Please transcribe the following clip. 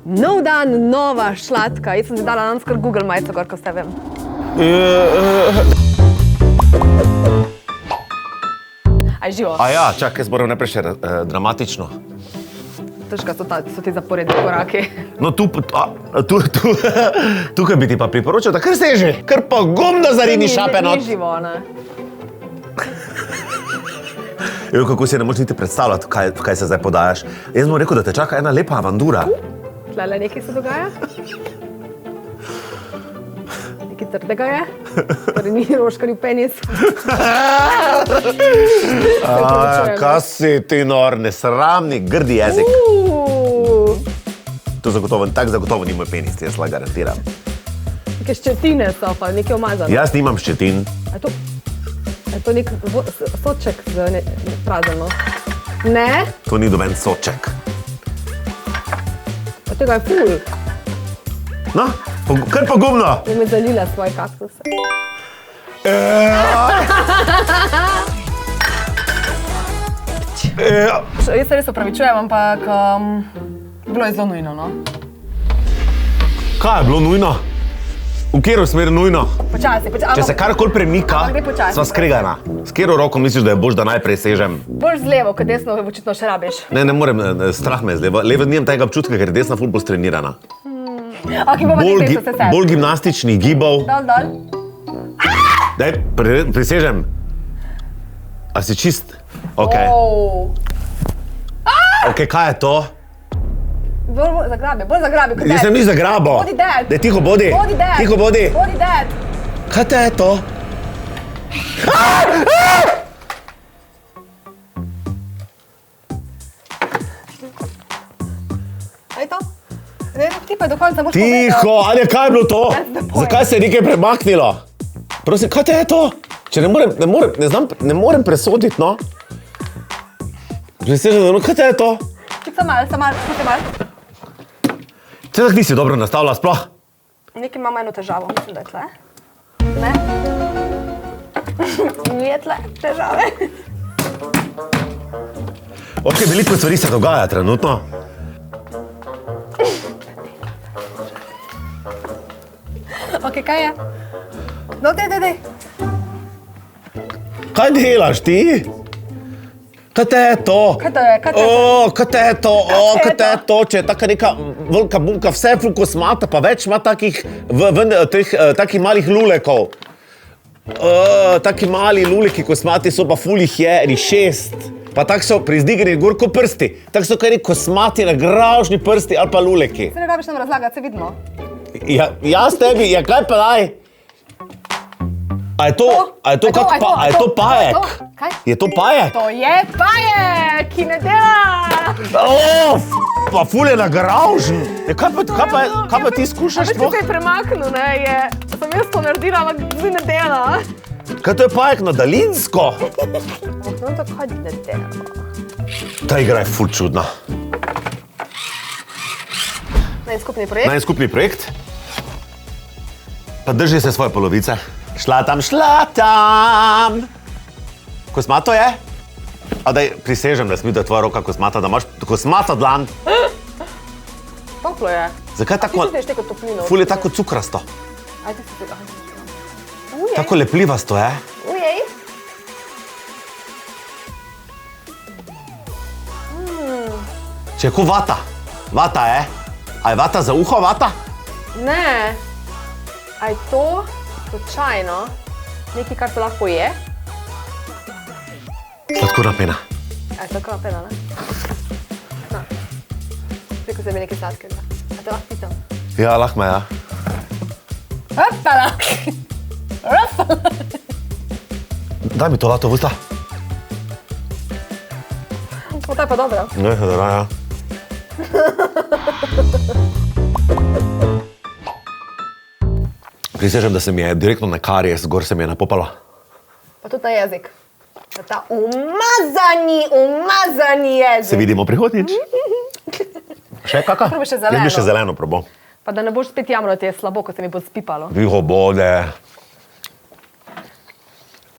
Nov dan, nova šladka. Jaz sem ti dala danes kar Google majico, kar ko ste vem. Aj živo. A ja, čakaj, jaz moram najprej še dramatično. Težka so ti zaporedni koraki. No tukaj bi ti pa priporočil, da kar seži, kar pogumno zaradi šape not. Ni živo, ne? Jo, kako si ne možeš niti predstavljati, kaj se zdaj podajaš. Jaz bom rekel, da te čaka ena lepa avandura. Tlele nekaj se dogaja? Nekaj trdega je? Torej ni roškari v penis. Kaj si ti nor, nesramni, grdi jezik. To zagotovo ni moj penis, jaz la garantiram. Neke ščetine so pa, nekaj umazane. Jaz nimam ščetin. Je to nek soček prazen, no? Ne? To ni doben soček. Pa tega je ful. No, kar pogumno. Je me zalila svoje kaktuse. Jaz se res opravičujem, ampak bilo je zelo nujno, no? Kaj je bilo nujno? V katero smer nujno? Počasi. Če se karkoli premika, sva skregana. S katero roko misliš, da je boš, da najprej sežem? Bolj z levo, kot desno očitno še rabiš. Ne morem, strah me je z levo. Levo nimam tega občutka, ker je desna ful bolj strenirana. Bolj gimnastičnih gibov. Dol. Daj, prisežem. A si čist? Ok. Ok, kaj je to? Bolj zagrabi, kot Jaz sem ni zagrabo. Bodi dad. Daj, tiho bodi. Tiho bodi. Bodi dad. Kaj te je to? Aj to? Ti pa do konca boš povedal. Tiho, ali kaj je bilo to? Zakaj se je nekaj premaknilo? Prosim, kaj te je to? Če ne morem presoditi, no? Kaj te je to? Sam mal. Če tako nisi dobro nastavila sploh? Nekaj imamo eno težavo, mislim, da je tle. Ne? Ni tle težave. Ok, veliko stvari se dogaja trenutno. Ok, kaj je? No, dej. Kaj delaš ti? Kaj te je to? Kaj to je? Kaj te je to? Če je taka neka velika bunka, vse ful kosmata, pa več ima takih malih lulekov. Taki mali luleki kosmati so pa ful jih je, eni 6. Pa tak so prizdigani gor ko prsti. Tak so kaj kosmati, nagravžni prsti ali pa luleki. Se ne rabiš nam razlagati, se vidimo. Jaz tebi, kaj pa daj? A je to pajek? Kaj? Je to pajek? To je pajek, ki ne dela! Pa ful je nagravžen. Kaj pa ti skušaš? A veš, kaj je premaknil, ne? Sem jaz to naredila, ampak zdaj ne dela. Kaj to je pajek na daljinsko? No, to kaj ne dela. Ta igra je ful čudna. Najskupni projekt? Najskupni projekt? Pa drži se svoje polovice. Šlatam. Kosmato je? A daj, prisežem, da smita tvoja roka kosmata, da imaš kosmato dlan. Toplo je. Zakaj tako? A ti si teko toplino? Ful je tako cukrasto. Aj, ti si tega. Tako lepljivasto je. Ujej. Če je ko vata. Vata je. A je vata za uho vata? Ne. A je to slučajno nekaj, kar se lahko je? Sladkorna pena. A je sladkorna pena, ne? No. Rekel se mi nekaj sladkega. A te lahko pitam? Ja, lahko me, ja. Opala! Daj mi to lato v usta. To je pa dobro. Ne, da, ja. Prisežem, da se mi je direktno na karies, gor se mi je napopalo. Pa tudi na jezik. Ta umazani jezik. Se vidimo prihodnjič. Še kaka? Probi še zeleno. Jaz bi še zeleno probal. Pa da ne boš spet jamro, ti je slabo, ko se mi bo spipalo. Viho bode.